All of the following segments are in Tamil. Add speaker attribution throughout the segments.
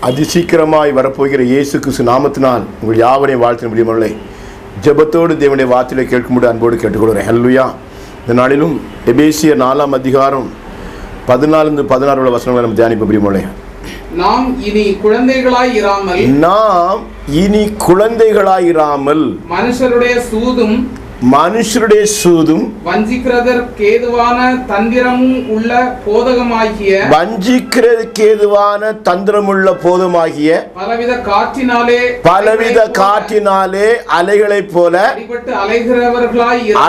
Speaker 1: அதிசீக்கிரமாய் வரப்போகிற இயேசு கிறிஸ்து நாமத்தினால் உங்கள் யாவரையும் வாழ்த்தின முடியுமல்லே. ஜெபத்தோடு தேவனுடைய வார்த்தையை கேட்கும்போது அன்போடு கேட்டுக்கொள்கிறேன். ஹல்லேலூயா. இந்த நாளிலும் எபேசியர் 4ஆம் அதிகாரம் 14-16 வசனங்களை நம்ம தியானிப்ப முடியுமல்லே.
Speaker 2: நாம் இனி குழந்தைகளாயிராமல்
Speaker 1: மனுஷருடைய சூதும்
Speaker 2: வஞ்சிக்கிறதற்கேதுவான தந்திரமுள்ள போதமாகிய
Speaker 1: பலவித காற்றினாலே அலைகளைப் போல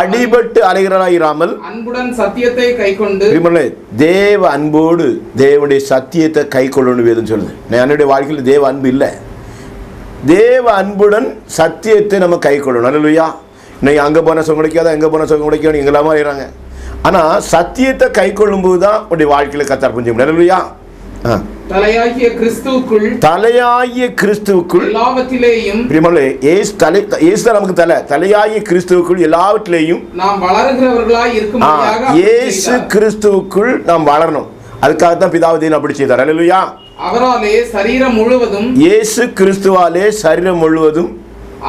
Speaker 1: அடிபட்டு அலைகிறவர்களாயிராமல்
Speaker 2: அன்புடன் சத்தியத்தை கைக்கொண்டு
Speaker 1: தேவ அன்போடு தேவனுடைய சத்தியத்தை கை கொள்ளணும் வேதம் சொல்லுது. என்னுடைய வாழ்க்கையில் தேவ அன்பு இல்லை. தேவ அன்புடன் சத்தியத்தை நம்ம கை கொள்ளணும். அல்லேலூயா. இன்னைக்கு அங்கே போன சுகம் கிடைக்காத, எங்கே போன சுகம் கிடைக்காது, எங்கெல்லாமா இருக்கிறாங்க. ஆனால் சத்தியத்தை கை கொள்ளும்போது தான் உடைய வாழ்க்கையில் கர்த்தர் புரிஞ்சுக்க முடியும். அல்லேலூயா.
Speaker 2: தலையாகிய
Speaker 1: கிறிஸ்துவுக்குள்
Speaker 2: எல்லாவற்றிலேயும்
Speaker 1: நமக்கு தலையாகிய கிறிஸ்துவுக்குள் எல்லாவற்றிலேயும்
Speaker 2: நாம் வளருகிறவர்களாய் இருக்கும்படியாக
Speaker 1: இயேசு கிறிஸ்துவுக்குள் நாம் வளரணும். அதுக்காகத்தான் பிதாவை அப்படி செய்தார். அல்லேலூயா.
Speaker 2: அவராலே சரீரம் முழுவதும்,
Speaker 1: இயேசு கிறிஸ்துவாலே சரீரம் முழுவதும்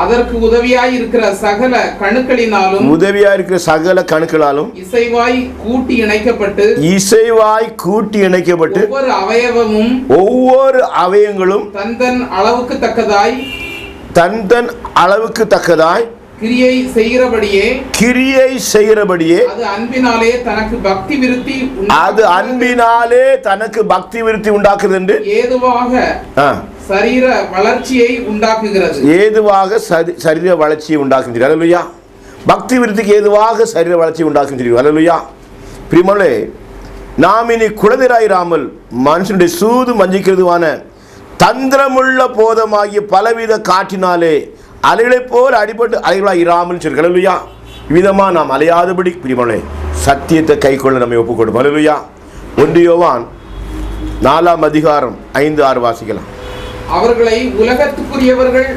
Speaker 2: அதற்கு உதவியாய் இருக்கிற சகல கணுக்களாலும் இசைவாய் கூட்டி இணைக்கப்பட்டு
Speaker 1: ஒவ்வொரு அவயங்களும்
Speaker 2: தன் அளவுக்கு தக்கதாய் கிரியை செய்கிறபடியே அது அன்பினாலே
Speaker 1: தனக்கு பக்தி விருத்தி உண்டாக்குது என்று
Speaker 2: ஏதுவாக சரீர வளர்ச்சியை உண்டாக்குகிறது.
Speaker 1: அல்லேலூயா. பக்தி விருத்திக்கு ஏதுவாக சரீர வளர்ச்சியை உண்டாக்குகிறது. அல்லேலூயா. பிரியமானவர்களே, நாம் இனி குழந்தைகளாயிராமல் மனுஷனுடைய சூது வஞ்சிக்கிறதுவான தந்திரமுள்ள போதமாகிய பலவித காற்றினாலே அலைகளைப் போல அடிபட்டு அலைகளாக இராமல் சொல்லி. அல்லேலூயா. விதமாக நாம் அலையாதபடி பிரியமானவர்களே சத்தியத்தை கை கொள்ள நம்மை ஒப்புக் கொடுப்போம். அல்லேலூயா. 1 யோவான் 4ஆம் அதிகாரம் 5-6 வாசிக்கலாம்.
Speaker 2: அவர்கள் உலகத்துக்குரியவர்கள்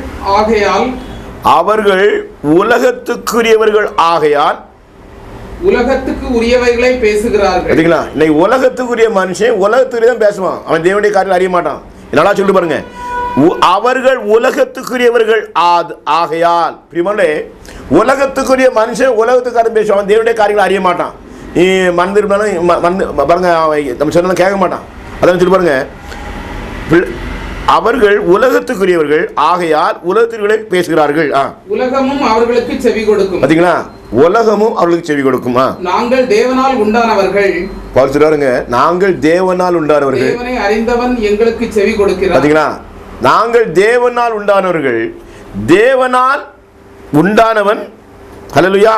Speaker 2: ஆகையால் உலகத்துக்கு உரியவைகளை பேசுகிறார்கள்.
Speaker 1: இன்னைக்கு உலகத்துக்குரிய மனுஷன் உலகத்துக்குரிய தான் பேசுவான். அவன் தேவனுடைய காரியத்தை அறிய மாட்டான். நல்லா சொல்லி பாருங்க. அவர்கள் உலகத்துக்குரியவர்கள் ஆகையால். பிரியமானவர்களே, உலகத்துக்குரிய மனுஷன் உலகத்துக்காரன் பேசுவான். அவன் தேவனுடைய காரியங்களை அறிய மாட்டான். நீ பாருங்க, நம்ம சொன்னாலும் கேட்க மாட்டான். அதான் சொல்லி பாருங்க. அவர்கள் உலகத்துக்குரியவர்கள் ஆகையால் உலகத்திற்குள்ளே பேசுகிறார்கள்.
Speaker 2: உலகமும் அவர்களுக்கு செவி கொடுக்கும்.
Speaker 1: பாத்தீங்களா? உலகமும் அவர்களுக்கு செவி கொடுக்கும்.
Speaker 2: நாங்கள் தேவனால் உண்டானவர்கள்.
Speaker 1: பாருங்க, நாங்கள் தேவனால் உண்டானவர்கள்.
Speaker 2: தேவனை அறிந்தவன் எங்களுக்கு செவி கொடுக்கிறார்.
Speaker 1: பாத்தீங்களா? நாங்கள் தேவனால் உண்டானவர்கள். தேவனால் உண்டானவன் ஹல்லேலூயா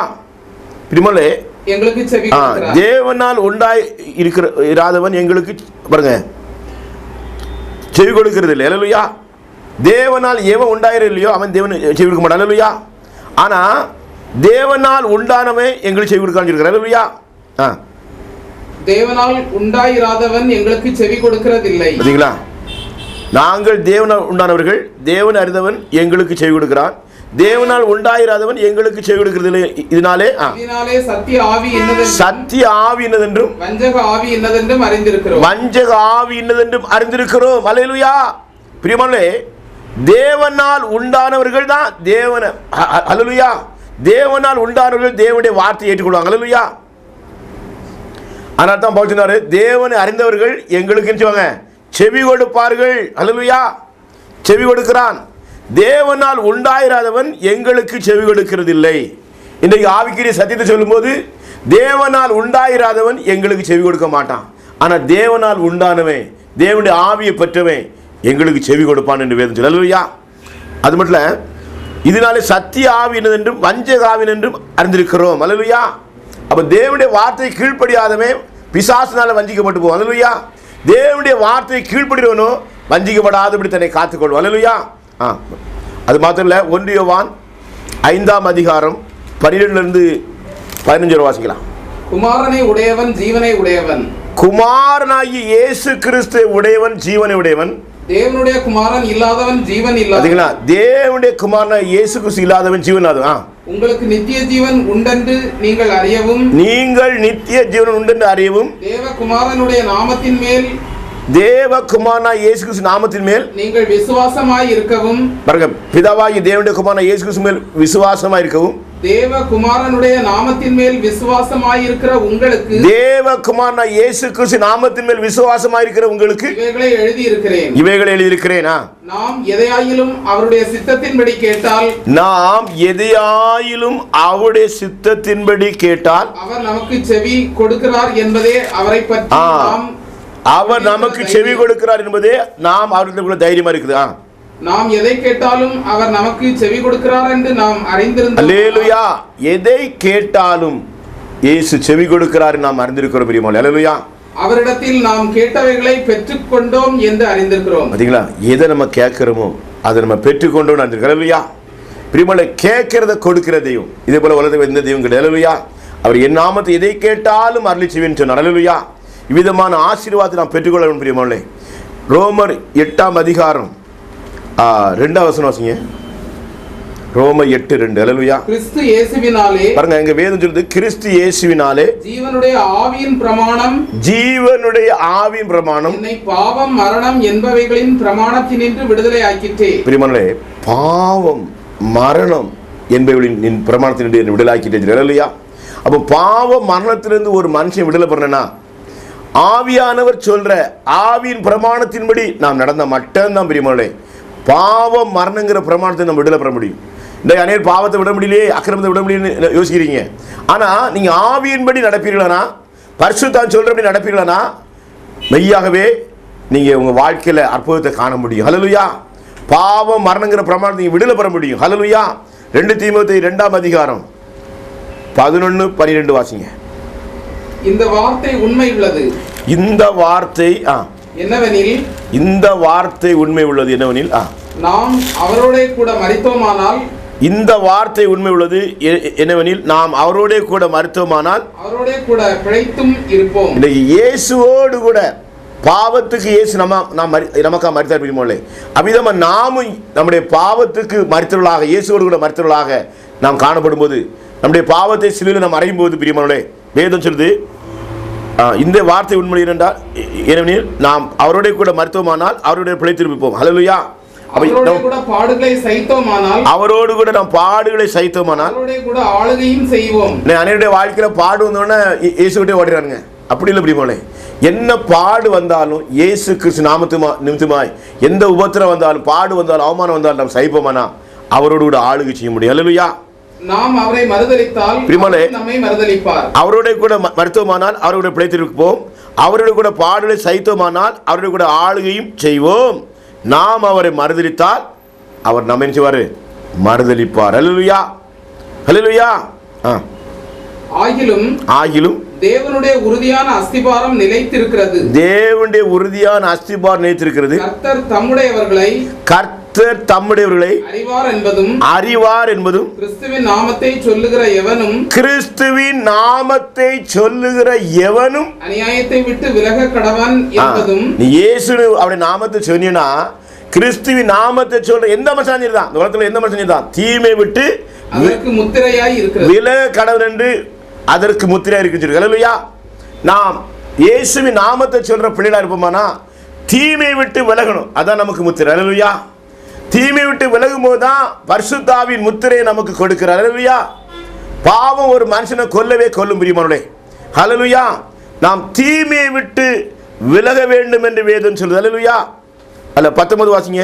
Speaker 1: பிரியமானவர்களே
Speaker 2: எங்களுக்கு செவி கொடுக்கிறார்.
Speaker 1: தேவனால் உண்டாய் இராதவன் எங்களுக்கு பாருங்க செவி கொடுக்கிறது இல்லை. அல்லேலூயா. தேவனால் எவன் உண்டாயிர இல்லையோ அவன் தேவன் செவி கொடுக்க மாட்டான். அல்லேலூயா. ஆனா தேவனால் உண்டானவன் எங்களுக்கு செவி கொடுக்க சொல்லிருக்கார். அல்லேலூயா.
Speaker 2: தேவனால் உண்டாயிராதவன் எங்களுக்கு செவி கொடுக்கிறதில்லை.
Speaker 1: பாத்தீங்களா? நாங்கள் தேவனால் உண்டானவர்கள். தேவன் அறிந்தவன் எங்களுக்கு செவி கொடுக்கிறான். தேவனால் உண்டாயிராதவன் எங்களுக்கு செவி கொடுக்கிறது. இதனாலே
Speaker 2: சத்திய
Speaker 1: ஆவி என்னதென்றும்
Speaker 2: வஞ்சக ஆவி என்னதென்றும்
Speaker 1: அறிந்திருக்கிறோம். அல்லேலூயா. பிரியமானவர்களே, தேவனால் உண்டானவர்கள் தான் தேவனை அல்லேலூயா தேவனால் உண்டானவர்கள் தேவனுடைய வார்த்தையை ஏற்றுக்கொள்வாங்க. அல்லேலூயா. அதனால தான் பவுல் சொன்னாரு, தேவனை அறிந்தவர்கள் எங்களுக்கு செவி கொடுப்பார்கள். அல்லேலூயா. செவி கொடுக்கிறான். தேவனால் உண்டாயிராதவன் எங்களுக்கு செவி கொடுக்கிறதில்லை. இன்றைக்கு ஆவிக்குரிய சத்தியத்தை சொல்லும்போது தேவனால் உண்டாயிராதவன் எங்களுக்கு செவி கொடுக்க மாட்டான். ஆனால் தேவனால் உண்டானவன் தேவனுடைய ஆவியை பெற்றவன் எங்களுக்கு செவி கொடுப்பான் என்று வேதம் சொல்லுது. அல்லேலூயா. அது மட்டும் இல்லை, இதனாலே சத்திய ஆவியினதென்றும் வஞ்சக ஆவியினென்றும் அறிந்திருக்கிறோம். அல்லேலூயா. அப்போ தேவனுடைய வார்த்தையை கீழ்ப்படியாதவன் பிசாசினால வஞ்சிக்கப்பட்டு போவோம். அல்லேலூயா. தேவனுடைய வார்த்தையை கீழ்ப்படுகிறவனோ வஞ்சிக்கப்படாதபடி தன்னை காத்துக்கொள்வோம். அல்லேலூயா. அது மாத்திரம் இல்லை, 1 யோவான் 5ஆம் அதிகாரம் 12-15 வாசிக்கலாம்.
Speaker 2: குமாரனை உடையவன் ஜீவனை உடையவன்.
Speaker 1: குமாரனாகிய இயேசு கிறிஸ்து உடையவன் ஜீவனை உடையவன்.
Speaker 2: தேவனுடைய குமாரன் இல்லாதவன் ஜீவன்
Speaker 1: இல்லாதவன். தேவனுடைய குமாரன் இயேசு கிறிஸ்து இல்லாதவன் ஜீவன் இல்லாதவன்.
Speaker 2: உங்களுக்கு நித்திய ஜீவன் உண்டென்று நீங்கள் அறியவும்
Speaker 1: தேவகுமாரனுடைய நாமத்தின் மேல் தேவகுமாரனாய் இயேசு கிறிஸ்து நாமத்தின் மேல்
Speaker 2: நீங்கள் விசுவாசமாய் இருக்கவும்,
Speaker 1: பாருங்க, பிதாவாகி தேவனுடைய குமாரனாய் இயேசு கிறிஸ்து மேல் விசுவாசமாய் இருக்கவும்,
Speaker 2: தேவகுமாரனுடைய நாமத்தின் மேல் விசுவாசமாய் இருக்கிற உங்களுக்கு,
Speaker 1: தேவகுமாரனாய் இயேசு கிறிஸ்து நாமத்தின் மேல் விசுவாசமாய் இருக்கிற உங்களுக்கு
Speaker 2: இவைகளை எழுதியிருக்கிறேன்.
Speaker 1: இவைகளை எழுதியிருக்கிறேனா?
Speaker 2: நாம் எதையாயிலும் அவருடைய சித்தத்தின்படி கேட்டால்,
Speaker 1: நாம் எதையாயிலும் அவருடைய சித்தத்தின்படி கேட்டால்
Speaker 2: அவர் நமக்கு செவி கொடுக்கிறார் என்பதே அவரை பற்றி நாம்
Speaker 1: அவர் நமக்கு செவி கொடுக்கிறார் என்பதே நாம் அவர்களுக்குள்ள தைரியமா இருக்குது.
Speaker 2: நாம் எதை கேட்டாலும் அவர் நமக்கு செவி கொடுக்கிறார் என்று நாம் அறிந்திருந்தோம்.
Speaker 1: அல்லேலூயா. எதை கேட்டாலும் இயேசு செவி கொடுக்கிறார் நாம் அறிந்திருக்கிறோம் பிரியமானவர்களே. அல்லேலூயா.
Speaker 2: அவரிடத்தில் நாம் கேட்டவைகளை பெற்றுக்கொண்டோம் என்று அறிந்திருக்கிறோம்.
Speaker 1: பாத்தீங்களா, எதை நம்ம கேட்கிறோமோ அதை நம்ம பெற்றுக்கொண்டோம் அறிந்திருக்கிறோம். அல்லேலூயா. பிரியமானவர்களே, கேட்கிறத கொடுக்கிற தெய்வம். இதே போல உலகத்தில் எந்த தெய்வம் கிடையாது. அல்லேலூயா. அவர் என் நாமத்தை எதை கேட்டாலும் அருளி செய்வேன் சொன்னார். அல்லேலூயா. இவ்விதமான ஆசீர்வாதத்தை நாம் பெற்றுக்கொள்ள வேண்டும் பிரியமானவர்களே. ரோமர் 8ஆம் அதிகாரம் 2ஆம் வசனம் வாசிங்க. ரோமர் 8:2. அல்லேலூயா.
Speaker 2: கிறிஸ்து இயேசுவினாலே,
Speaker 1: பாருங்க, எங்க வேதம் சொல்லுது, கிறிஸ்து இயேசுவினாலே
Speaker 2: ஜீவனுடைய ஆவியின் பிரமாணம்,
Speaker 1: ஜீவனுடைய ஆவியின் பிரமாணம்
Speaker 2: என்னை பாவம் மரணம் என்பவைகளின் பிரமாணத்தினின்று விடுதலை ஆக்கிற்றே.
Speaker 1: பிரியமானவர்களே, பாவம் மரணம் என்பவைகளின் பிரமாணத்தினின்று என்னை விடுதலை ஆக்கிட்டே. அல்லேலூயா. அப்போ பாவ மரணத்திலிருந்து ஒரு மனுஷன் விடுதலை பண்ணனா ஆவியானவர் சொல்ற ஆவியின் பிரமாணத்தின்படி நாம் நடந்த மட்டும்தான் பிரியமானவர்களே பாவ மரணங்கிற பிரமாணத்தை நம்ம விடுதலை பெற முடியும். இந்த அநேகர் பாவத்தை விட முடியலையே, அக்கிரமத்தை விட முடியலன்னு யோசிக்கிறீங்க. ஆனா நீங்க ஆவியின்படி நடப்பீர்களா, பரிசுத்தான் சொல்றபடி நடப்பீர்களா, மெய்யாகவே நீங்க உங்க வாழ்க்கையில அற்புதத்தை காண முடியும். ஹல்லேலூயா. பாவ மரணங்கிற பிரமாணத்தை நீங்க விடுதலை பெற முடியும். ஹல்லேலூயா. 2 தீமோத்தேயு 2ஆம் அதிகாரம் 11-12 வாசிங்க.
Speaker 2: இந்த வார்த்தை உண்மை உள்ளது.
Speaker 1: இந்த வார்த்தை
Speaker 2: என்னவெனில்,
Speaker 1: இந்த வார்த்தை உண்மை உள்ளது என்னவெனில்,
Speaker 2: நாம் அவரோட கூட மரித்தோமானால்,
Speaker 1: இந்த வார்த்தை உண்மை உள்ளது என்னவெனில், நாம் அவரோட கூட மரித்தோமானால்
Speaker 2: அவரோட கூட பிழைத்தும் இருப்போம்.
Speaker 1: இந்த இயேசுவோடு கூட பாவத்துக்கு இயேசு நமக்கா மரித்தார் பிரியமானவர்களே. அவ்விதமா நாமும் நம்முடைய பாவத்துக்கு மரித்தவர்களாக இயேசுவோடு கூட மரித்தவர்களாக நாம் காணப்படும் போது, நம்முடைய பாவத்தை சிலுவையில் நாம் அறையும் போது பிரியமானவர்களே, வேதம் சொல்லுது, இந்த வார்த்தை உண்மை என்றால் ஏனெனில் நாம் அவரோட கூட மருத்துவமானால் அவருடைய பிழைத்திருப்போம். ஹல்லேலூயா.
Speaker 2: அவரோடு கூட பாடுகளை சகித்தோமானால்,
Speaker 1: அவரோடு கூட நாம் பாடுகளை சகித்தோமானால்
Speaker 2: அவரோட கூட ஆளுகையும் செய்வோம்.
Speaker 1: அனைவருடைய வாழ்க்கையில பாடு வந்தோடனே இயேசுகிட்டே ஓடுறாங்க. அப்படி இல்லை பிரியமானவர்களே. என்ன பாடு வந்தாலும் இயேசு கிறிஸ்து நிமித்தமாய் எந்த உபத்திரம் வந்தாலும் பாடு வந்தாலும் அவமானம் வந்தாலும் நாம் சகிப்போமானா அவரோடு கூட ஆளுகை செய்ய முடியும். ஹல்லேலூயா.
Speaker 2: நாம் அவரை மறுதலித்தால் நம்மை மறுதலிப்பார்.
Speaker 1: அவரோட கூட மருத்துவமானால் அவரோட பிழைத்திருப்போம். அவரோட கூட பாடுகளை சகித்தோமானால் அவரோட கூட ஆளுகையும் செய்வோம். நாம் அவரை மறுதலித்தால் அவர் நம்ம என்ன செய்வார்? மறுதலிப்பார். அல்லேலூயா. அல்லேலூயா.
Speaker 2: ஆகிலும் தேவனுடைய உறுதியான அஸ்திபாரம் நிலைத்திருக்கிறது.
Speaker 1: தேவனுடைய உறுதியான அஸ்திபாரம் நிலைத்திருக்கிறது.
Speaker 2: கர்த்தர் தம்முடையவர்களை
Speaker 1: அறிவார் என்பதும்
Speaker 2: கிறிஸ்துவின் நாமத்தை சொல்லுகிற எவனும் அநியாயத்தை விட்டு விலக கடவன் என்பதும்.
Speaker 1: நீ இயேசு அவருடைய நாமத்தை சொன்னீனா, கிறிஸ்துவின் நாமத்தை சொல்ற எந்த மனுஷன் தான், இந்த உலகத்துல எந்த மனுஷன் தான் தீமை விட்டு
Speaker 2: அதற்கு முத்திரையாய் இருக்கிறது.
Speaker 1: விலக கடவன் என்று அதற்கு முத்திரையா இருக்கு. அல்லேலூயா. நாம் இயேசுவின் நாமத்தை சொல்ற பிள்ளைகளா இருப்போமானா தீமை விட்டு விலகணும். அதான் நமக்கு முத்திரை. அல்லேலூயா. தீமை விட்டு விலகும் போதுதான் பரிசுத்தாவின் முத்திரையை நமக்கு கொடுக்கிறார். அல்லேலூயா. பாவம் ஒரு மனுஷனை கொல்லவே கொல்லும் பிரியமானவர்களே. அல்லேலூயா. நாம் தீமையை விட்டு விலக வேண்டும் என்று வேதம் சொல்லுது. அல்லேலூயா. அல்ல 19 வாசிங்க.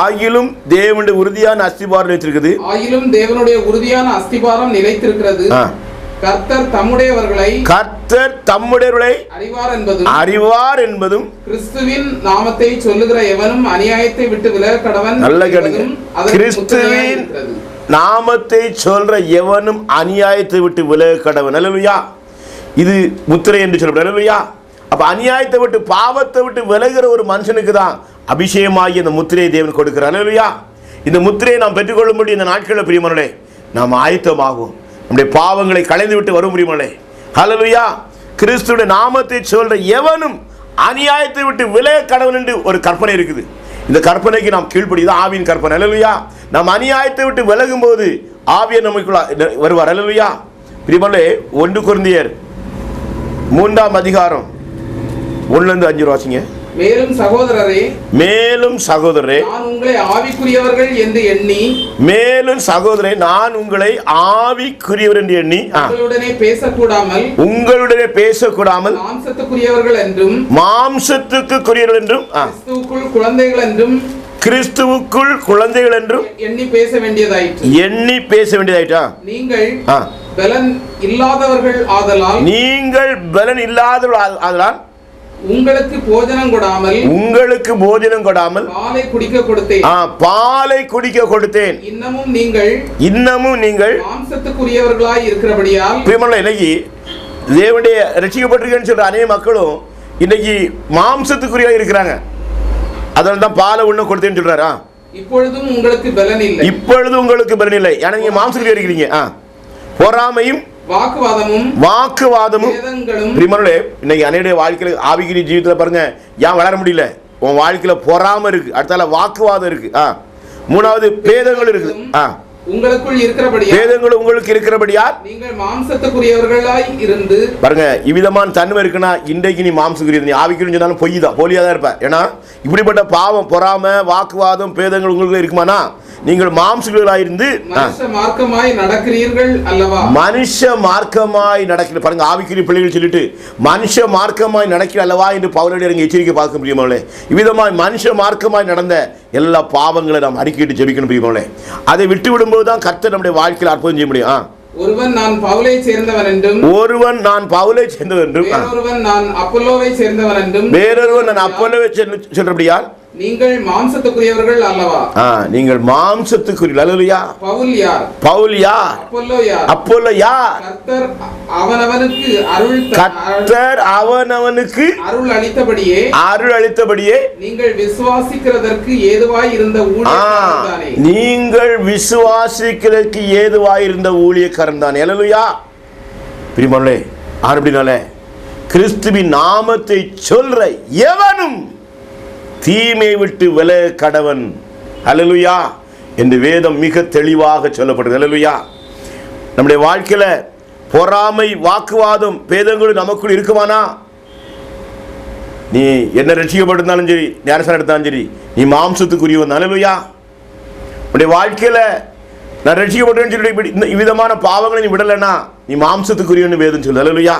Speaker 1: ஆகிலும் தேவனுடைய உறுதியான அஸ்திபாரம் நிலைத்திருக்கிறது.
Speaker 2: ஆகிலும் தேவனுடைய உறுதியான அஸ்திபாரம் நிலைத்திருக்கிறது. கர்த்தர் தம்முடையவர்களை அறிவார் என்பதும்
Speaker 1: கிறிஸ்துவின் நாமத்தை சொல்லுகிற எவனும் அநியாயத்தை விட்டு விலக கடவன். நல்ல கேளுங்க. கிறிஸ்துவின் நாமத்தை சொல்ற எவனும் அநியாயத்தை விட்டு விலக கடவன். அல்லேலூயா. இது முத்திரை என்று சொல்லப்படுது. அல்லேலூயா. அப்ப அநியாயத்தை விட்டு பாவத்தை விட்டு விலகுற ஒரு மனுஷனுக்கு தான் அபிஷேகமாகி இந்த முத்திரையை தேவன் கொடுக்கிறார். அல்லேலூயா. இந்த முத்திரையை நாம் பெற்றுக்கொள்ளும்படி இந்த நாட்களில் பிரியமானவர்களே நாம் ஆயத்தமாகும். நம்முடைய பாவங்களை களைந்து விட்டு வரும் பிரியமானவர்களே. அல்லேலூயா. கிறிஸ்துவின் நாமத்தை சொல்ற எவனும் அநியாயத்தை விட்டு விலக கடவன் என்று ஒரு கற்பனை இருக்குது. இந்த கற்பனைக்கு நாம் கீழ்ப்படிதான் ஆவியின் கற்பனை. அல்லேலூயா. நாம் அநியாயத்தை விட்டு விலகும் போது ஆவியர் நமக்குள்ள வருவார். அல்லேலூயா. பிரியமானவர்களே, 1 கொரிந்தியர் 3ஆம் அதிகாரம் 1-5 வாசிங்க.
Speaker 2: மேலும் சகோதரரே,
Speaker 1: நான் உங்களை ஆவிக்குரியவர்கள் என்று எண்ணி, உங்களுடனே பேசக்கூடாமல் மாம்சத்துக்குரியவர்கள் என்றும் கிறிஸ்துவுக்குள் குழந்தைகள் என்றும் எண்ணி பேச வேண்டியதாயிற்றா. நீங்கள் பலன் இல்லாதவர்கள் ஆதலால் உங்களுக்கு போஜனம் கொடாமல் பாலை குடிக்க கொடுத்தேன். இன்னமும் நீங்கள் மாம்சத்துக்குரியவர்களாய் இருக்கிறபடியால், இன்னைக்கு தேவனுடைய ரட்சிக்கப்பட்டிருக்கேன்னு சொல்ற அநேக மக்களும் இன்னைக்கு மாம்சத்துக்குரியவா இருக்கிறாங்க. அதனால தான் பாலை ஒண்ணு கொடுத்தேன்னு சொல்றாரா. இப்பொழுதும் உங்களுக்கு பலன் இல்லை. ஏன்னா நீங்க மாம்சத்துக்குரிய இருக்கிறீங்க. பொறாமையும் வாக்குவாதமும் இன்னைக்கு அனைவருடைய வாழ்க்கையில ஆவிக்குரிய ஜீவிதத்துல பாருங்க, ஏன் வளர முடியல? உன் வாழ்க்கையில பொறாமை இருக்கு, அடுத்தால வாக்குவாதம் இருக்கு, 3வது பேதங்கள் இருக்கு. உங்களுக்கு இருக்கிறபடியால் நீங்கள் மாம்சத்துக்குரியவர்களாய் இருந்து பாருங்க, இவ்விதமான தன்மை இருக்குன்னா இன்றைக்கு நீ மாம்சத்துக்குரியது, நீ ஆவிக்குரிய சொன்னாலும் பொய்யா தான் இருப்ப. ஏன்னா இப்படிப்பட்ட பாவம், பொறாமை, வாக்குவாதம், பேதங்கள் உங்களுக்கு இருக்குமானா நீங்கள் மாம்சங்களாயிருந்து மனுஷ மார்க்கமாய் நடக்கிறீர்கள் அல்லவா. பாருங்க, ஆவிக்குரிய பிள்ளைகள் சொல்லிட்டு மனுஷ மார்க்கமாய் நடக்கிற அல்லவா என்று பவுலடியார் எச்சரிக்கை பார்க்க முடியுமாங்களே. இவ்விதமாய் மனுஷ மார்க்கமாய் நடந்த எல்லா பாவங்களை நாம் அறிக்கையிட்டு ஜெபிக்கணும் பிரியமாங்களே. அதை விட்டு விடும்போது தான் கர்த்தர் நம்முடைய வாழ்க்கையில் அற்புதம் செய்ய முடியும். ஒருவன் நான் பவுலை சேர்ந்தவன் என்றும், வேறொருவன் நான் அப்பல்லோவை சேர்ந்தபடியால் நீங்கள் மாம்சத்துக்குரியவர்கள் அல்லவா. நீங்கள் மாம்சத்துக்குரிய. அல்லேலூயா. பவுல் யார்? அப்பல்லோ யார்? கர்த்தர் அவனவனுக்கு அருள் அளித்தபடியே நீங்கள் விசுவாசிக்கிறதற்கு ஏதுவாய் இருந்த ஊழியக்காரன் தான். அல்லேலூயா. பிரியமானவர்களே, அப்படினாலே கிறிஸ்துவின் நாமத்தை சொல்ற எவனும் தீமை விட்டு விலக கடவன். அல்லேலூயா என்று வேதம் மிக தெளிவாக சொல்லப்படுது. அல்லேலூயா. நம்முடைய வாழ்க்கையில பொறாமை, வாக்குவாதம், பேதங்கள் நமக்குள் இருக்குமானா, நீ என்ன ரட்சிக்கப்பட்டிருந்தாலும் சரி, ஞானஸ்நானம் எடுத்தாலும் சரி, நீ மாம்சத்துக்குரியவன். அல்லேலூயா. நம்முடைய வாழ்க்கையில நான் ரட்சிக்கப்பட்டேன்னு சொல்லி இவ்விதமான பாவங்களை நீ விடலைன்னா நீ மாம்சத்துக்குரியவன் வேதம் சொல்லு. அல்லேலூயா.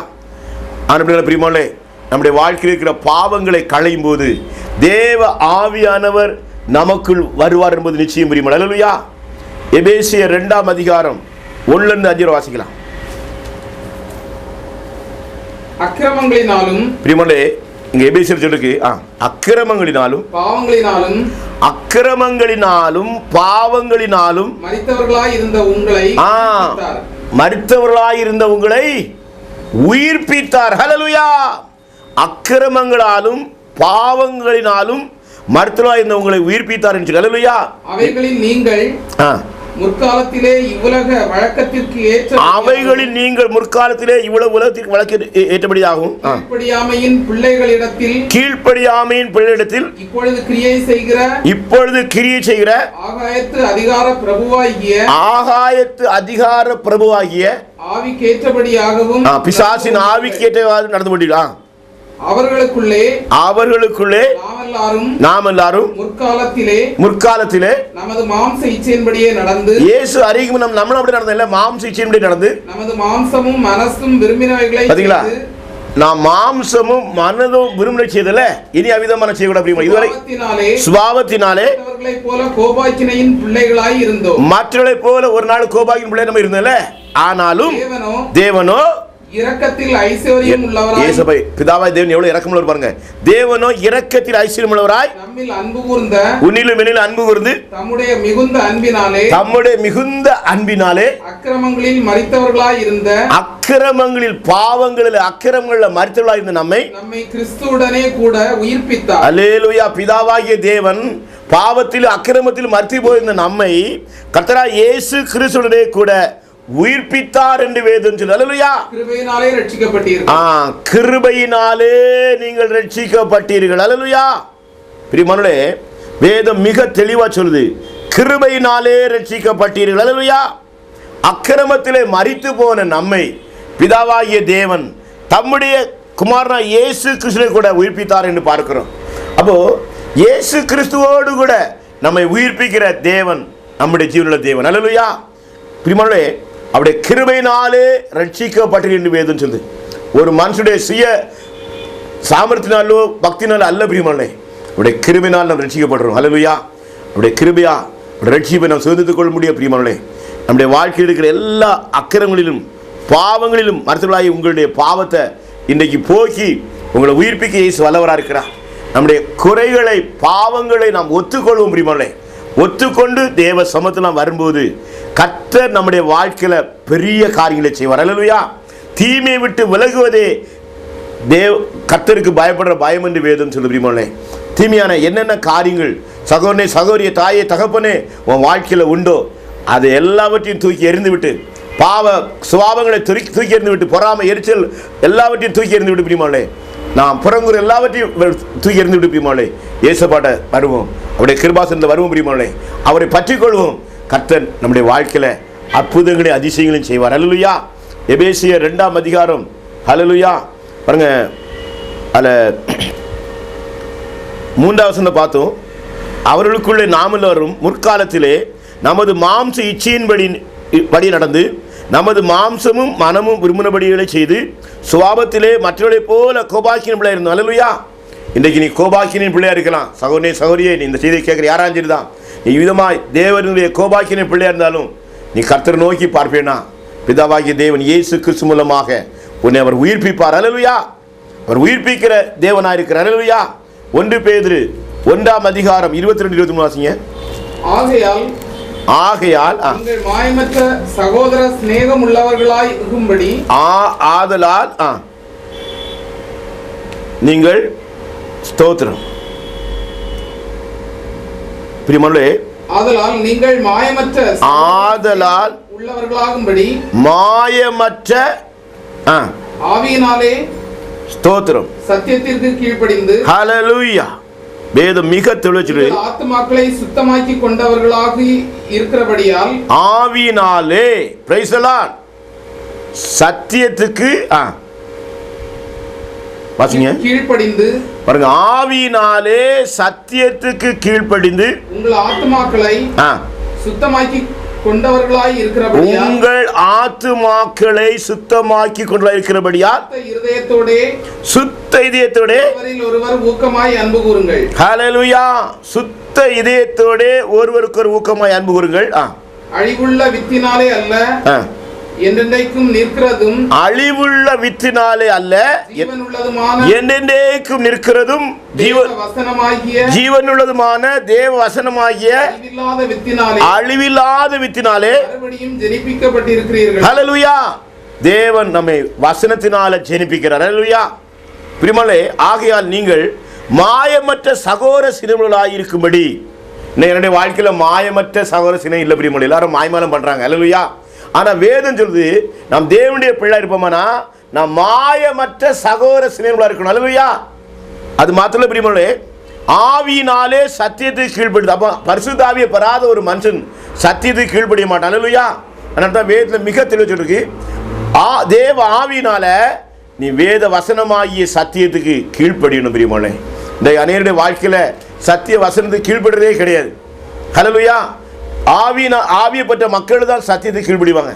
Speaker 1: ஆனால் பிரியமானவர்களே, நம்முடைய வாழ்க்கையில் இருக்கிற பாவங்களை களையும் போது தேவ ஆவியானவர் நமக்குள் வருவார் என்பது நிச்சயம். பிரியமானவர்களே, அல்லேலூயா. எபேசியர் 2ஆம் அதிகாரம் 1-5 வாசிக்கலாம்.
Speaker 2: அக்கிரமங்களினாலும்,
Speaker 1: பிரியமானவர்களே, இங்க எபேசியர் சொல்லுக்கு அக்கிரமங்களினாலும் பாவங்களினாலும் மரித்தவர்களாய் இருந்த உங்களை உயிர்ப்பித்தார். ஹல்லேலூயா. அக்கிரமங்களாலும் பாவங்களினாலும் மரித்தவர்களாய் இருந்த உங்களை உயிர்ப்பித்தார் என்று. ஹல்லேலூயா. அவைகளில் நீங்கள் முற்காலத்திலே இவ்வுலக வழக்கத்திற்கு ஏற்றபடியாகும் கீழ்ப்படியாமையின் பிள்ளைகளிடத்தில் இப்பொழுது கிரியை செய்கிற ஆகாயத்து அதிகார பிரபுவாகிய ஆவிக்கேற்றபடியாகவும் பிசாசின் ஆவிக்கேற்றவாறு நடந்து கொண்டிருக்கிறான். அவர்களுக்குள்ளே நாம் எல்லாரும் முற்காலத்திலே நமது மாம்ச இச்சையின்படியே நடந்து, இயேசு அறியும் நம்மளும் அப்படி நடந்ததில்லை, மாம்ச இச்சையின்படி நடந்து நமது மாம்சமும் மனசும் விரும்பினவைகளை. பாத்தீங்களா, நாம் மாம்சமும் மனதும் விரும்பின செய்தல இனி அவிதமான செய்யக்கூடாது. இதுவரை சுபாவத்தினாலே மற்றவர்களை போல ஒரு நாள் கோபாக்கின் பிள்ளை நம்ம இருந்தோம்ல. ஆனாலும் தேவனோ இரக்கத்தில் ஐஸ்வரியம் உள்ளவராய், பிதாவாய் தேவன் எவ்வளவு இரக்கமுள்ளவர் பாருங்க. தேவனோ இரக்கத்தில் ஐஸ்வரியம் உள்ளவராய் நம்மில் அன்பு கூர்ந்த, உன்னிலும் என்னிலும் அன்பு கூர்ந்து தம்முடைய மிகுந்த அன்பினாலே அக்கிரமங்களில் மரித்தவர்களாய் இருந்த, அக்கிரமங்களில் பாவங்களில் அக்கிரமங்களில் மரித்தவர்களாய் இருந்த நம்மை கிறிஸ்துவுடனே கூட உயிர்ப்பித்தார். அல்லேலூயா. பிதாவாகிய தேவன் பாவத்தில் அக்கிரமத்தில் மரித்து போயிருந்த நம்மை கர்த்தராகிய இயேசு கிறிஸ்துவுடனே கூட உயிர்ப்பித்தார் என்று வேதம் சொல்லுது. அல்லேலூயா. கிருபையினாலே ரட்சிக்கப்பட்டீர்கள். கிருபையினாலே நீங்கள் ரட்சிக்கப்பட்டீர்கள். அல்லேலூயா. பிரியமானவர்களே, வேதம் மிக தெளிவா சொல்லுது, கிருபையினாலே ரட்சிக்கப்பட்டீர்கள். அல்லேலூயா. அக்கிரமத்திலே மரித்து போன நம்மை பிதாவாகிய தேவன் தம்முடைய குமாரனா இயேசு கிறிஸ்துவை கூட உயிர்ப்பித்தார் என்று பார்க்கிறோம். அப்போ இயேசு கிறிஸ்துவோடு கூட நம்மை உயிர்ப்பிக்கிற தேவன் நம்முடைய ஜீவனுள்ள தேவன். அல்லேலூயா. பிரியமானவர்களே, அவருடைய கிருபையினாலே ரட்சிக்கப்பட்டீர்கள் என்று வேதம் சொல்லுது. ஒரு மனுஷனுடைய சுய சாமர்த்தினாலோ பக்தினாலோ அல்ல பிரியமானவர்களே, அவருடைய கிருபையினால் நாம் ரட்சிக்கப்படுறோம். அல்லேலூயா. அவருடைய கிருபையா ரட்சிப்பை நாம் சுதந்திரித்துக் கொள்ள முடியும். பிரியமானவர்களே, நம்முடைய வாழ்க்கையில் இருக்கிற எல்லா அக்கிரமங்களிலும் பாவங்களிலும் மறுத்தவர்களாகி உங்களுடைய பாவத்தை இன்றைக்கு போக்கி உங்களை உயிர்ப்பிக்க இயேசு வல்லவராக இருக்கிறார். நம்முடைய குறைகளை பாவங்களை நாம் ஒத்துக்கொள்வோம். பிரியமானவர்களே, ஒத்துக்கொண்டு தேவ சமூகத்தில் நாம் வரும்போது கர்த்தர் நம்முடைய வாழ்க்கையில் பெரிய காரியங்களை செய்வார். அல்லேலூயா. தீமையை விட்டு விலகுவதே கர்த்தருக்கு பயப்படுற பயம் என்று வேதம் சொல்லுது. பிரியமானவர்களே, தீமையான என்னென்ன காரியங்கள் சகோதரனே சகோதரிய தாயே தகப்பனே உன் வாழ்க்கையில் உண்டோ அதை எல்லாவற்றையும் தூக்கி எறிந்து விட்டு, பாவ சுபாவங்களை தூக்கி எறிந்து விட்டு, பொறாமை எரிச்சல் எல்லாவற்றையும் தூக்கி எறிந்து விட்டு பிரியமானவர்களே, நாம் புறங்குற எல்லாவற்றையும் தூக்கி எறிந்து விட்டு பிரியமானவர்களே, இயேசுபாட்ட வருவோம், அவருடைய கிருபாசனத்தில் வருவோம் பிரியமானவர்களே, அவரை பற்றிக்கொள்வோம். கர்த்தர் நம்முடைய வாழ்க்கையில் அற்புதங்களையும் அதிசயங்களையும் செய்வார். அல்லேலூயா. எபேசியர் 2ஆம் அதிகாரம். அல்லேலூயா. பாருங்க, அதில் 3ஆம் வசனத்தை பார்த்தோம். அவர்களுக்குள்ளே நாமெல்லாரும் முற்காலத்திலே நமது மாம்ச இச்சையின்படி நடந்து நமது மாம்சமும் மனமும் விரும்பினபடிகளை செய்து சுபாவத்திலே மற்றவர்களைப் போல கோபாக்கின பிள்ளையா இருந்தோம். அல்லேலூயா. இன்றைக்கு நீ கோபாக்கினின் பிள்ளையா இருக்கலாம். சகோதரனே சகோதரியே, நீ இந்த செய்தியை கேட்குற யாராலும் சரி தான், நீ விதமாய் தேவனுடைய கோபாக்கினின் பிள்ளையா இருந்தாலும் நீ கர்த்தரை நோக்கி பார்ப்பேனா, பிதாவாகிய தேவன் இயேசு கிறிஸ்து மூலமாக உன்னை அவர் உயிர்ப்பிப்பார். அல்லேலூயா. அவர் உயிர்ப்பிக்கிற தேவனாக இருக்கிறார். அல்லேலூயா. 1 பேதுரு 1ஆம் அதிகாரம் 22-23 வாசிங்க. ஆகையால்
Speaker 2: நீங்கள் மாயமற்ற சகோதர சிநேகம் உள்ளவர்களாய் இருக்கும்படி
Speaker 1: ஆதலால் நீங்கள் ஸ்தோத்திரம். பிரியமானவர்களே,
Speaker 2: ஆதலால் நீங்கள் மாயமற்ற உள்ளவர்களாகும்படி மாயமற்ற ஆவியினாலே ஸ்தோத்திரம் சத்தியத்திற்கு கீழ்ப்படிந்து. ஹல்லேலூயா.
Speaker 1: வேதம் மிக தெளிவாக
Speaker 2: ஆத்துமாக்களை சுத்தமாக்கி கொண்டவர்களாக இருக்கிறபடியால்
Speaker 1: ஆவியினாலே பிரைஸ் தி லார்ட் சத்தியத்துக்கு வாசிங்க
Speaker 2: கீழ்ப்படிந்து.
Speaker 1: பாருங்க, ஆவியினாலே சத்தியத்துக்கு கீழ்ப்படிந்து
Speaker 2: உங்கள் ஆத்துமாக்களை சுத்தமாக்கி கொண்டவர்களாய் இருக்கிறபடியால்
Speaker 1: உங்கள் ஆத்துமாக்களை சுத்தமாக்கி கொண்டவர்களாய் இருக்கிறபடியால் சுத்த இதயத்தோடே
Speaker 2: ஒருவர் ஊக்கமாய் அன்பு கூறுங்கள்.
Speaker 1: ஹல்லேலூயா. சுத்த இதயத்தோடே ஒருவருக்கு ஒரு ஊக்கமாய் அன்பு கூறுங்கள்.
Speaker 2: அழிவுள்ள வித்தினாலே அல்ல, என்றென்றைக்கும் நிற்கிறதும்,
Speaker 1: அழிவுள்ள வித்தினாலே அல்ல, என்றென்றைக்கும் நிற்கிறதும் ஜீவனுள்ளதுமான தேவ வசனமாகிய அழிவில்லாத வித்தினாலே
Speaker 2: ஜெனிப்பிக்கப்பட்டிருக்கிறீர்கள்.
Speaker 1: ஹல்லேலூயா. தேவன் நம்மை வசனத்தினால ஜெனிப்பிக்கிறார். ஹல்லேலூயா. பிரியமானவர்களே, ஆகையால் நீங்கள் மாயமற்ற சகோதர சினங்களாய் இருக்கும்படி. என்னுடைய வாழ்க்கையில் மாயமற்ற சகோதர சினம் இல்லை பிரியமானவர்களே, எல்லாரும் மாயமாலம் பண்றாங்க. ஹல்லேலூயா. ஆனால் வேதம் சொல்லுது, நாம் தேவனுடைய பிள்ளை இருப்போமானா நாம் மாயமற்ற சகோதர சினங்களாக இருக்கணும். ஹல்லேலூயா. அது மாத்திரம் பிரியமானவர்களே, ஆவியினாலே சத்தியத்துக்கு கீழ்ப்படுது. அப்போ பரிசுத்த ஆவியை பெறாத ஒரு மனுஷன் சத்தியத்துக்கு கீழ்ப்படிய மாட்டான். ஹல்லேலூயா. அதனால தான் வேதத்தில் மிக தெளிவாக சொல்லிருக்கு, தேவ ஆவியினால நீ வேத வசனமாகிய சத்தியத்துக்கு கீழ்ப்படியணும். பிரியமானவர்களே, இந்த அநேகருடைய வாழ்க்கையில் சத்திய வசனத்துக்கு கீழ்ப்படுறதே கிடையாது. ஹல்லேலூயா. ஆவியை பற்ற மக்கள் தான் சத்தியத்தை கீழ்ப்படிவாங்க,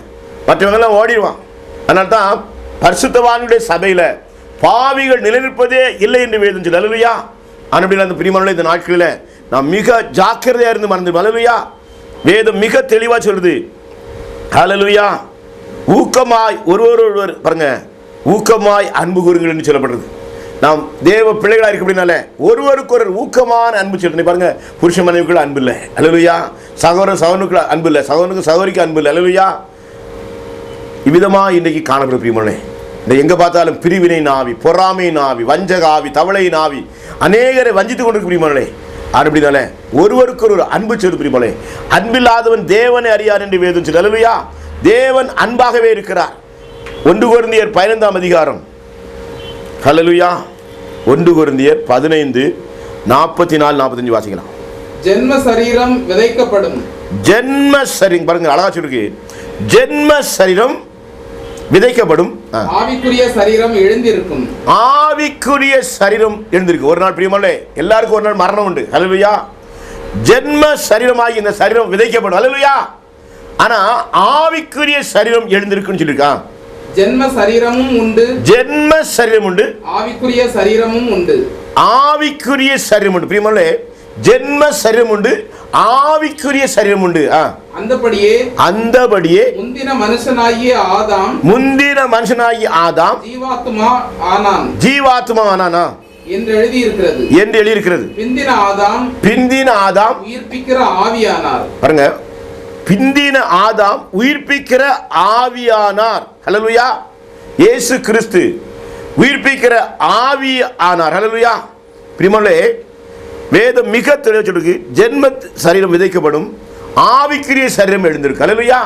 Speaker 1: மற்றவங்கெல்லாம் ஓடிடுவான். அதனால தான் பரிசுத்தவான்களுடைய சபையில் பாவிகள் நிலைநிற்பதே இல்லை என்று வேதம் சொல்லுது. ஹல்லேலூயா. ஆனால் அந்த பிரியமானவர்களே, இந்த நாட்களில் நாம் மிக ஜாக்கிரதையாக இருந்து மறந்து. ஹல்லேலூயா. வேதம் மிக தெளிவாக சொல்லுது. ஹல்லேலூயா. ஊக்கமாய் ஒருவர் பாருங்க, ஊக்கமாய் அன்பு கூறுங்கள் என்று சொல்லப்படுறது. நாம் தேவ பிள்ளைகளாக இருக்க அப்படின்னால ஒருவருக்கு ஒரு ஊக்கமான அன்பு சொல்லணும். பாருங்க, புருஷ மனைவிக்குள்ள அன்பு இல்லை. ஹல்லேலூயா. சகோதரன் சகோதரனுக்குள்ள அன்பு இல்லை, சகோதரனுக்கு சகோதரிக்கு அன்பு இல்லை. ஹல்லேலூயா. இவ்விதமாக இன்றைக்கு காணப்படும் பிரியமானவர்களே. இந்த எங்கே பார்த்தாலும் பிரிவினை நாவி, பொறாமை நாவி, வஞ்சக ஆவி, தவளை நாவி அநேகரை வஞ்சித்து கொண்டிருக்க பிரியமானவர்களே. அப்படினால ஒருவருக்கு ஒரு அன்பு சொல்லு பிரியமானவர்களே. அன்பில்லாதவன் தேவனை அறியார் என்று வேதம் சொல்லுது. ஹல்லேலூயா. தேவன் அன்பாகவே இருக்கிறார். 1 கொரிந்தியர் 15ஆம் அதிகாரம். ஹல்லேலூயா. 1 கொரிந்தியர் 15:44-45 வாசிக்கலாம்.
Speaker 2: ஜென்ம சரீரம் விதைக்கப்படும்.
Speaker 1: ஜென்ம சரீரம் பாருங்க, அழகா சொல்லிருக்கு. ஜென்ம சரீரம் விதைக்கப்படும்,
Speaker 2: ஆவிக்குரிய சரீரம் எழுந்திருக்கும்.
Speaker 1: ஆவிக்குரிய சரீரம் எழுந்திருக்கு. ஒரு நாள் பிரியமானே, எல்லாருக்கும் ஒரு நாள் மரணம் உண்டு. ஹல்லேலூயா. ஜென்ம சரீரமாகி இந்த சரீரம் விதைக்கப்படும். ஹல்லேலூயா. ஆனா ஆவிக்குரிய சரீரம் எழுந்திருக்குன்னு சொல்லியிருக்கான்.
Speaker 2: ஜென்ம சரீரமும் உண்டு,
Speaker 1: ஜென்ம சரீரம் உண்டு,
Speaker 2: ஆவிக்குரிய சரீரமும் உண்டு.
Speaker 1: ஆவிக்குரிய சரீரம் உண்டு. பிரியமானே, ஜென்ம சரீரம் உண்டு, ஆவிக்குரிய சரீரம் உண்டு. அந்தபடியே
Speaker 2: முந்தின மனுஷனாகிய ஆதாம் ஜீவாத்மா ஆனானா என்று எழுதியிருக்கிறது. பிந்தின ஆதாம் உயிர்ப்பிக்கிற ஆவியானார்.
Speaker 1: பாருங்க, பிந்தின ஆதாம் உயிர்ப்பிக்கிற ஆவியானார். ஹல்லேலூயா. இயேசு கிறிஸ்து உயிர்ப்பிக்கிற ஆவி ஆனார். ஹல்லேலூயா. பிரியமானே, வேதம் மிக தெளிவாக சொல்லுது, ஜென்ம சரீரம் விதைக்கப்படும், ஆவிக்குரிய சரீரம் எழுந்திருக்கு. ஹல்லேலூயா.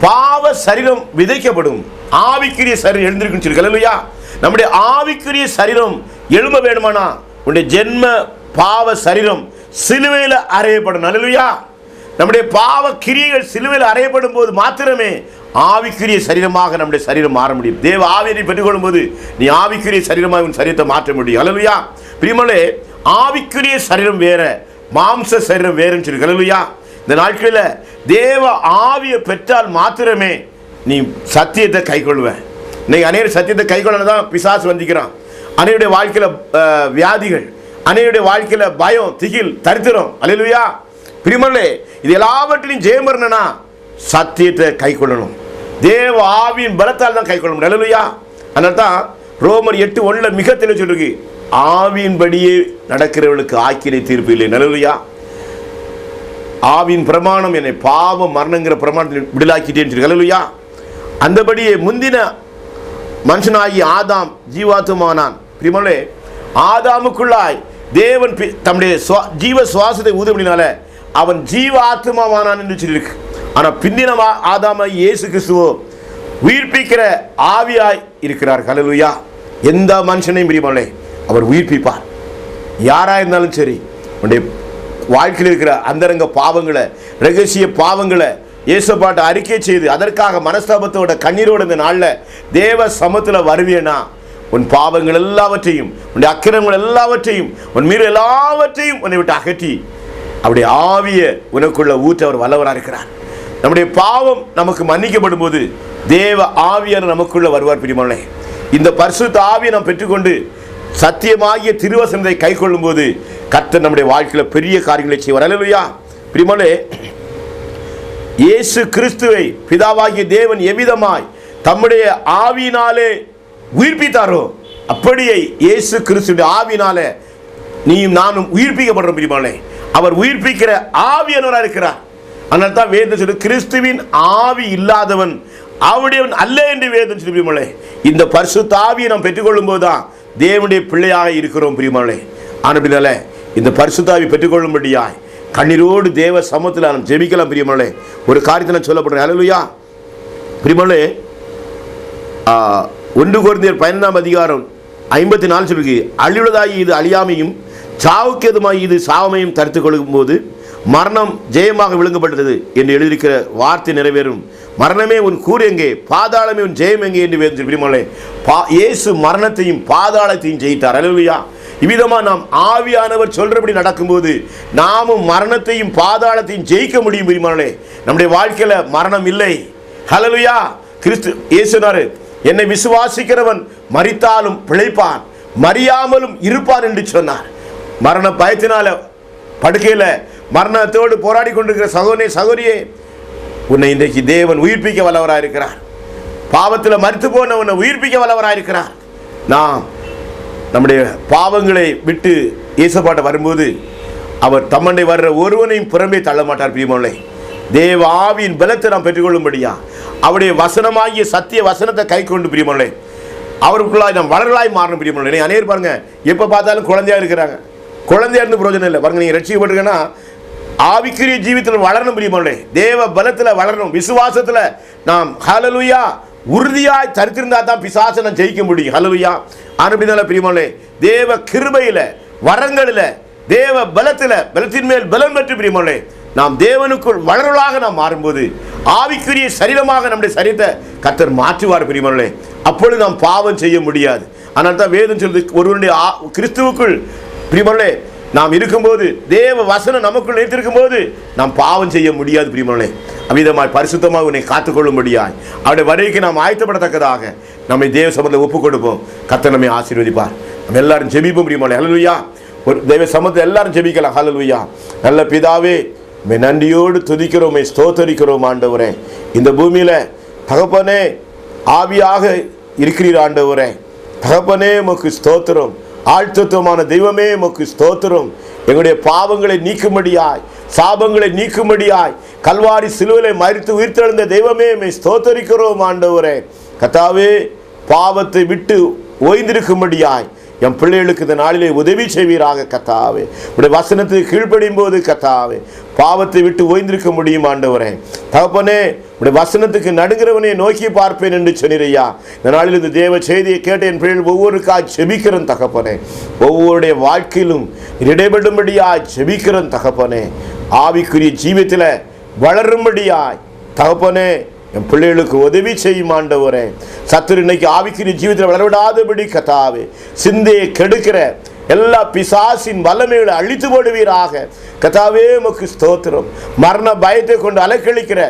Speaker 1: பாவ சரீரம் விதைக்கப்படும், ஆவிக்குரிய சரீரம் எழுந்திருக்குன்னு சொல்லி. ஹல்லேலூயா. நம்முடைய ஆவிக்குரிய சரீரம் எழும்ப வேண்டுமானா உன்னுடைய ஜென்ம பாவ சரீரம் சிலுவையில் அறையப்படும். ஹல்லேலூயா. நம்முடைய பாவ கிரியைகள் சிலுவையில் அறையப்படும் போது மாத்திரமே ஆவிக்குரிய சரீரமாக நம்முடைய சரீரம் மாற முடியும். தேவ ஆவியை பெற்றுக்கொள்ளும் போது நீ ஆவிக்குரிய சரீரமாக உன் சரீரத்தை மாற்ற முடியும். ஹல்லேலூயா. பிரியமானே, ஆவிக்குரிய சரீரம் வேற, மாம்ச சரீரம் வேறுன்னு சொல்லி. ஹல்லேலூயா. இந்த நாட்களில் தேவ ஆவியை பெற்றால் மாத்திரமே நீ சத்தியத்தை கைக்கொள்வ. இன்னைக்கு அநேக சத்தியத்தை கைக்கொள்ளதான் பிசாசு வந்திக்கிறான். அனைவருடைய வாழ்க்கையில் வியாதிகள், அனைவருடைய வாழ்க்கையில் பயம், திகில், தரித்திரம். ஹல்லேலூயா. பிரியமானே, இது எல்லாவற்றிலையும் ஜெயம் வரணும்னா சத்தியத்தை கைக்கொள்ளணும். தேவ ஆவியின் பலத்தால் தான் கைக்கொள்ள முடியும். ஹல்லேலூயா. அதனால தான் ரோமர் 8:1 மிக தெளிவாக சொல்லுது, ஆவியின்படியே நடக்கிறவர்களுக்கு ஆக்கினை தீர்ப்பு இல்லை. ஹல்லேலூயா. ஆவியின் பிரமாணம் என்னை பாவ மரணங்கிற பிரமாணத்தில் விடுதலாக்கிட்டேன்னு சொல்லி. ஹல்லேலூயா. அந்தபடியே முந்தின மனுஷனாகி ஆதாம் ஜீவாத்மானான். பிரியமானே, ஆதாமுக்குள்ளாய் தேவன் தம்முடைய ஜீவ சுவாசத்தை ஊதுபடினால அவன் ஜீவ ஆத்மாவானான் என்று சொல்லியிருக்கு. ஆனால் பிந்தின ஆதாமாய் இயேசு கிறிஸ்துவோ உயிர்ப்பிக்கிற ஆவியாய் இருக்கிறார். ஹல்லேலூயா. எந்த மனுஷனையும் பிரியமானே அவர் உயிர்ப்பிப்பார். யாராக இருந்தாலும் சரி, உன்னுடைய வாழ்க்கையில் இருக்கிற அந்தரங்க பாவங்களை, ரகசிய பாவங்களை இயேசுபாட்ட அறிக்கை செய்து அதற்காக மனஸ்தாபத்தோட கண்ணீரோட இந்த நாளில் தேவ சமூகத்தில் வருவேனா உன் பாவங்கள் எல்லாவற்றையும், உன்னுடைய அக்கிரமங்கள் எல்லாவற்றையும், உன் மீது எல்லாவற்றையும் உன்னை விட்டு அகற்றி அவருடைய ஆவியை உனக்குள்ள ஊற்ற அவர் வல்லவராக இருக்கிறார். நம்முடைய பாவம் நமக்கு மன்னிக்கப்படும் போது தேவ ஆவியான நமக்குள்ள வருவார். பிரியமானே, இந்த பரிசுத்த ஆவியை நாம் பெற்றுக்கொண்டு சத்தியமாகிய திருவசனத்தை கை கொள்ளும் போது கர்த்தர் நம்முடைய வாழ்க்கையில் பெரிய காரியங்களை செய்வார். ஹல்லேலூயா. பிரியமானே, இயேசு கிறிஸ்துவை பிதாவாகிய தேவன் எவ்விதமாய் தம்முடைய ஆவியினாலே உயிர்ப்பித்தாரோ அப்படியே இயேசு கிறிஸ்துடைய ஆவியினாலே நீயும் நானும் உயிர்ப்பிக்கப்படுறோம். பிரியமானே, அவர் உயிர்ப்பிக்கிற ஆவியானவராக இருக்கிறார். அதனால தான் வேதம் சொல்லு, கிறிஸ்துவின் ஆவி இல்லாதவன் அவருடையவன் அல்ல என்று வேதம் சொல்லி. பிரியமானே, இந்த பரிசுத்த ஆவியை நாம் பெற்றுக்கொள்ளும் போதுதான் தேவனுடைய பிள்ளையாக இருக்கிறோம். பிரியமானே, ஆனபினால இந்த பரிசுத்த ஆவி பெற்றுக்கொள்ளும்படியாய் கண்ணீரோடு தேவ சமூகத்தில் நாம் ஜெபிக்கலாம். பிரியமானே, ஒரு காரியத்தை நான் சொல்லப்படுறேன். ஹல்லேலூயா. பிரியமானே, 1 கொரிந்தியர் 15:54 சொல்லுது, அழிவுள்ளதாகி இது அழியாமையும் சாவுக்கேதுமாகி இது சாவமையும் தடுத்துக் கொள்ளும் போது மரணம் ஜெயமாக விழுங்கப்பட்டது என்று எழுதியிருக்கிற வார்த்தை நிறைவேறும். மரணமே உன் கூறு எங்கே, பாதாளமே உன் ஜெயம் எங்கே என்று வேதம். பிரியமானே, இயேசு மரணத்தையும் பாதாளத்தையும் ஜெயித்தார். ஹல்லேலூயா. இவ்விதமாக நாம் ஆவியானவர் சொல்றபடி நடக்கும்போது நாமும் மரணத்தையும் பாதாளத்தையும் ஜெயிக்க முடியும். பிரியமானே, நம்முடைய வாழ்க்கையில் மரணம் இல்லை. ஹல்லேலூயா. கிறிஸ்து இயேசுனாரு, என்னை விசுவாசிக்கிறவன் மரித்தாலும் பிழைப்பான், மரியாமலும் இருப்பான் என்று சொன்னார். மரண பயத்தினால படுக்கையில் மரணத்தோடு போராடி கொண்டிருக்கிற சகோதரனே, சகோதரியே, உன்னை இன்றைக்கு தேவன் உயிர்ப்பிக்க வல்லவராக இருக்கிறார். பாவத்தில் மரித்து போன உன்னை உயிர்ப்பிக்க வல்லவராக இருக்கிறார். நாம் நம்முடைய பாவங்களை விட்டு இயேசுபாட்ட வரும்போது அவர் தம்மண்டை வர்ற ஒருவனையும் புறம்பே தள்ள மாட்டார். பிரியமானே, தேவ ஆவியின் பலத்தை நாம் பெற்றுக்கொள்ளும்படியா அவருடைய வசனமாகிய சத்திய வசனத்தை கை கொண்டு பிரியமானே அவருக்குள்ளாய் நாம் வளர்களாய் மாறணும். பிரியமானே, அநேகர் பாருங்க எப்போ பார்த்தாலும் குழந்தையா இருக்கிறாங்க. குழந்தையா இருந்து பிரயோஜனம் இல்லை. பாருங்க, நீங்கள் ரட்சிக்கப்பட்டிருக்கன்னா ஆவிக்குரிய ஜீவித்தில் வளரணும். பிரியமானே, தேவ பலத்தில் வளரணும். விசுவாசத்தில் நாம் ஹல்லேலூயா உறுதியாய் தரித்திருந்தா தான் பிசாசனை ஜெயிக்க முடியும். ஹல்லேலூயா. அப்படினால பிரியமானே, தேவ கிருபையில், வரங்களில், தேவ பலத்தில், பலத்தின் மேல் பலம் பெற்று பிரியமானே நாம் தேவனுக்குள் வளரலாக நாம் மாறும்போது ஆவிக்குரிய சரீரமாக நம்முடைய சரீரத்தை கர்த்தர் மாற்றுவார் பிரியமானவர்களே. அப்பொழுது நாம் பாவம் செய்ய முடியாது. ஆனால் தான் வேதம் சொல்லுது, ஒருவருடைய கிறிஸ்துவுக்குள் பிரியமானவர்களே நாம் இருக்கும்போது, தேவ வசனம் நமக்குள் நிலைத்திருக்கும் போது நாம் பாவம் செய்ய முடியாது பிரியமானவர்களே. அவ்விதமாய் பரிசுத்தமாக உன்னை காத்துக்கொள்ளும்படியாய் அவருடைய வருகைக்கு நாம் ஆயத்தப்படத்தக்கதாக நம்மை தேவ சமூகத்தில் ஒப்புக் கொடுப்போம். கர்த்தர் நம்மை ஆசீர்வதிப்பார். நம்ம எல்லாரும் ஜெபிப்போம் பிரியமானவர்களே. ஹல்லேலூயா. ஒரு தேவ சமூகத்தில் எல்லாரும் ஜெபிக்கலாம். ஹல்லேலூயா. நல்ல பிதாவே, உம்மை நன்றியோடு துதிக்கிறோம், உம்மை ஸ்தோத்தரிக்கிறோம் ஆண்டவரே. இந்த பூமியில தகப்பனே ஆவியாக இருக்கிறீர் ஆண்டவரே. தகப்பனே உமக்கு ஸ்தோத்திரம். ஆழ்த்தத்துவமான தெய்வமே உமக்கு ஸ்தோத்திரம். எங்களுடைய பாவங்களை நீக்கும்படியாய், சாபங்களை நீக்கும்படியாய் கல்வாரி சிலுவையிலே மரித்து உயிர்த்தெழுந்த தெய்வமே உம்மை ஸ்தோத்தரிக்கிறோம் ஆண்டவரே. கர்த்தாவே, பாவத்தை விட்டு ஓய்ந்திருக்கும்படியாய் என் பிள்ளைகளுக்கு இந்த நாளிலே உதவி செய்வீராக கர்த்தாவே. உடைய வசனத்துக்கு கீழ்ப்படியும் போது கர்த்தாவே பாவத்தை விட்டு ஓய்ந்திருக்க முடியும் ஆண்டவரே. தகப்பனே, உடைய வசனத்துக்கு நடுங்கிறவனே நோக்கி பார்ப்பேன் என்று சொன்னீரையா. இந்த நாளில் இந்த தேவ செய்தியை கேட்ட என் பிள்ளைகள் ஒவ்வொருக்காய் செபிக்கிறேன் தகப்பனே. ஒவ்வொருடைய வாழ்க்கையிலும் இடைபடும்படியாய் செபிக்கிறேன் தகப்பனே. ஆவிக்குரிய ஜீவியத்தில் வளரும்படியாய் தகப்பனே என் பிள்ளைகளுக்கு உதவி செய்யும் ஆண்டவரே. சத்துரு இன்னைக்கு ஆவிக்குரிய ஜீவிதத்தில் வளரவிடாதபடி கர்த்தாவே சிந்தையை கெடுக்கிற எல்லா பிசாசின் வல்லமைகளை அழித்து போடுவீராக கர்த்தாவே. உமக்கு ஸ்தோத்திரம். மரண பயத்தை கொண்டு அலைக்கழிக்கிற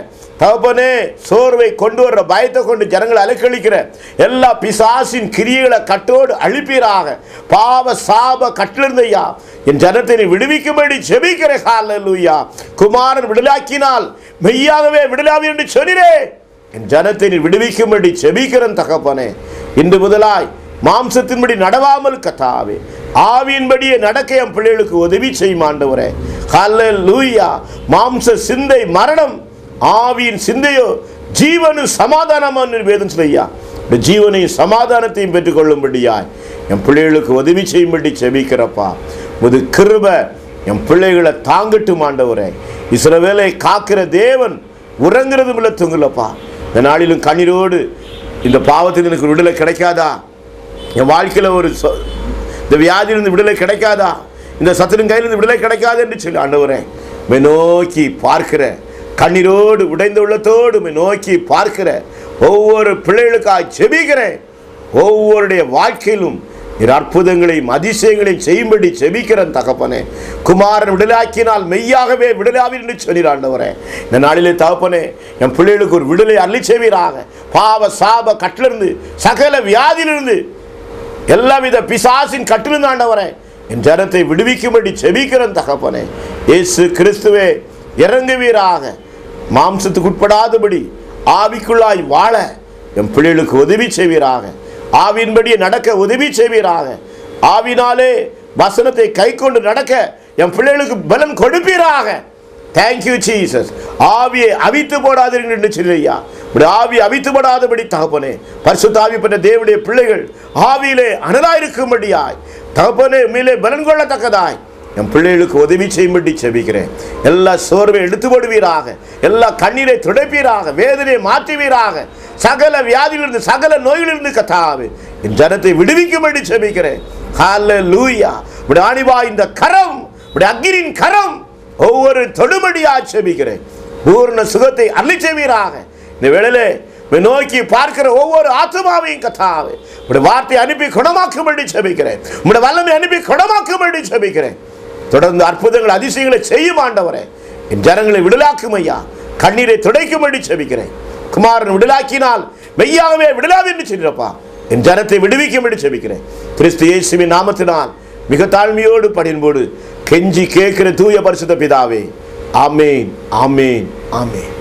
Speaker 1: தகப்பனே, சோர்வை கொண்டு வர்ற பயத்தை கொண்டு ஜனங்களை அலைக்கழிக்கிற எல்லா பிசாசின் கிரியைகளை கட்டோடு அழிப்பீராக. பாவ சாப கட்டிலிருந்தையா என் ஜனத்தை விடுவிக்கும்படி ஜெபிக்கிற. ஹல்லேலூயா. குமாரன் விடுதலாக்கினால் மெய்யாகவே விடுதலாவி என்று சொன்னீரே. என் ஜனத்தை விடுவிக்கும்படி ஜெபிக்கிறேன் தகப்பனே. இன்று முதலாய் மாம்சத்தின்படி நடவாமல் கர்த்தாவே ஆவியின்படியே நடக்க என் பிள்ளைகளுக்கு உதவி செய்யும் ஆண்டவரே. ஹல்லேலூயா. மாம்ச சிந்தை மரணம், ஆவியின் சிந்தையோ ஜீவனும் சமாதானமான வேதம் சொல்லையா. இந்த ஜீவனையும் சமாதானத்தையும் பெற்றுக்கொள்ளும்படியாய் என் பிள்ளைகளுக்கு உதவி செய்யும்படி செபிக்கிறப்பா. முது கிருபை என் பிள்ளைகளை தாங்கட்டும் ஆண்டவரே. இஸ்ரவேலை காக்கிற தேவன் உறங்குறதும் இல்லை, தூங்கலப்பா. இந்த நாளிலும் கண்ணீரோடு இந்த பாவத்தில் எனக்கு விடுதலை கிடைக்காதா, என் வாழ்க்கையில் ஒரு இந்த வியாதியிலிருந்து விடுதலை கிடைக்காதா, இந்த சத்துரின் கையிலிருந்து விடுதலை கிடைக்காது என்று சொல்லி ஆண்டவரே மை நோக்கி பார்க்கிற கண்ணீரோடு உடைந்த உள்ளத்தோடு மை நோக்கி பார்க்கிற ஒவ்வொரு பிள்ளைகளுக்காக செபிக்கிறேன். ஒவ்வொருடைய வாழ்க்கையிலும் அற்புதங்களையும் அதிசயங்களையும் செய்யும்படி செபிக்கிறேன் தகப்பனே. குமாரன் விடுதலாக்கினால் மெய்யாகவே விடுதலாவி என்று சொன்னீர் ஆண்டவரே. இந்த நாளிலே தகப்பனே என் பிள்ளைகளுக்கு ஒரு விடுதலை அள்ளி செய்வீராக. பாவ சாப கட்டிலிருந்து, சகல வியாதியிலிருந்து, எல்லாவித பிசாசின் கட்டிலிருந்து ஆண்டவரே என் ஜனத்தை விடுவிக்கும்படி செபிக்கிறேன் தகப்பனே. இயேசு கிறிஸ்துவே இறங்குவீராக. மாம்சத்துக்கு உட்படாதபடி ஆவிக்குள்ளாய் வாழ என் பிள்ளைகளுக்கு உதவி செய்வீராக. ஆவியின்படியே நடக்க உதவி செய்வீராக. ஆவினாலே வசனத்தை கை கொண்டு நடக்க என் பிள்ளைகளுக்கு பலன் கொடுப்பீராக. Thank you Jesus. ஆவியை அவித்து போடாதீர்கள் என்று சொல்லியா. ஆவியை அவித்து போடாதபடி தகப்பனே பரிசுத்த ஆவி பெற்ற தேவனுடைய பிள்ளைகள் ஆவியிலே அனலாயிருக்கும்படியாய் தகப்பனே உண்மையிலே பலன் கொள்ளத்தக்கதாய் என் பிள்ளைகளுக்கு உதவி செய்யும்படி செபிக்கிறேன். எல்லா சோர்வை எடுத்து போடுவீராக. எல்லா கண்ணீரை துடைப்பீராக. வேதனையை மாற்றுவீராக. சகல வியாதியிலிருந்து, சகல நோயிலிருந்து கர்த்தாவே என் ஜனத்தை விடுவிக்கும்படி செபிக்கிறேன். ஹல்லேலூயா. உடைய ஆணிவா இந்த கரம், உடைய அக்கினியின் கரம் ஒவ்வொரு தொடுமடியா செபிக்கிறேன். பூர்ண சுகத்தை அள்ளி செய்வீராக. இந்த வேளையிலே நோக்கி பார்க்கிற ஒவ்வொரு ஆத்மாவையும் கர்த்தாவே உடைய வார்த்தை அனுப்பி குணமாக்கும்படி செபிக்கிறேன். உடைய வல்லமை அனுப்பி குணமாக்கும்படி செபிக்கிறேன். தொடர்ந்து அற்புதங்கள் அதிசயங்களை செய்யும் ஆண்டவரே. என் ஜனங்களை விடுதலாக்கும் ஐயா. கண்ணீரை துடைக்கும்படி செபிக்கிறேன். குமாரன் விடுதலாக்கினால் மெய்யாகவே விடுதலாவி என்று சொல்லிருப்பா. என் ஜனத்தை விடுவிக்கும்படி செபிக்கிறேன். கிறிஸ்து இயேசுவின் நாமத்தினால் மிக தாழ்மையோடு பணின்போடு கெஞ்சி கேட்கிற தூய பரிசுத்த பிதாவே. ஆமேன், ஆமேன், ஆமேன்.